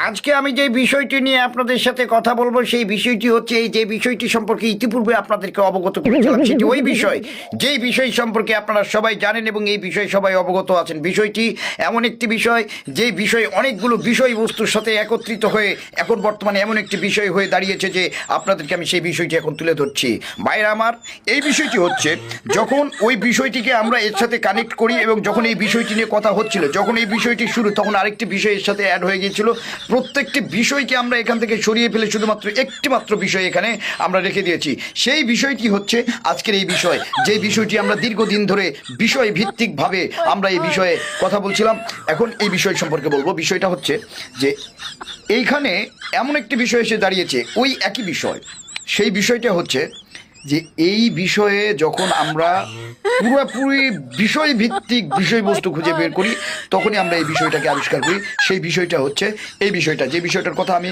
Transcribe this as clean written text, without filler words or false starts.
আজকে আমি যে বিষয়টি নিয়ে আপনাদের সাথে কথা বলবো সেই বিষয়টি হচ্ছে এই যে বিষয়টি সম্পর্কে ইতিপূর্বে আপনাদেরকে অবগত করেছিলাম সেটি ওই বিষয় যেই বিষয় সম্পর্কে আপনারা সবাই জানেন এবং এই বিষয়ে সবাই অবগত আছেন। বিষয়টি এমন একটি বিষয় যেই বিষয় অনেকগুলো বিষয়বস্তুর সাথে একত্রিত হয়ে এখন বর্তমানে এমন একটি বিষয় হয়ে দাঁড়িয়েছে যে আপনাদেরকে আমি সেই বিষয়টি এখন তুলে ধরছি। ভাইরা আমার, এই বিষয়টি হচ্ছে যখন ওই বিষয়টিকে আমরা এর সাথে কানেক্ট করি এবং যখন এই বিষয়টি নিয়ে কথা হচ্ছিল, যখন এই বিষয়টি শুরু তখন আরেকটি বিষয় এর সাথে অ্যাড হয়ে গিয়েছিল। প্রত্যেকটি বিষয়কে আমরা এখান থেকে সরিয়ে ফেলে শুধুমাত্র একটি মাত্র বিষয় এখানে আমরা রেখে দিয়েছি। সেই বিষয়টি হচ্ছে আজকের এই বিষয়, যে বিষয়টি আমরা দীর্ঘদিন ধরে বিষয় ভিত্তিকভাবে আমরা এই বিষয়ে কথা বলছিলাম। এখন এই বিষয় সম্পর্কে বলবো। বিষয়টা হচ্ছে যে এইখানে এমন একটি বিষয় এসে দাঁড়িয়েছে, ওই একই বিষয়। সেই বিষয়টা হচ্ছে যে এই বিষয়ে যখন আমরা পুরোপুরি বিষয় ভিত্তিক বিষয়বস্তু খুঁজে বের করি তখনই আমরা এই বিষয়টাকে আবিষ্কার করি। সেই বিষয়টা হচ্ছে এই বিষয়টা, যে বিষয়টার কথা আমি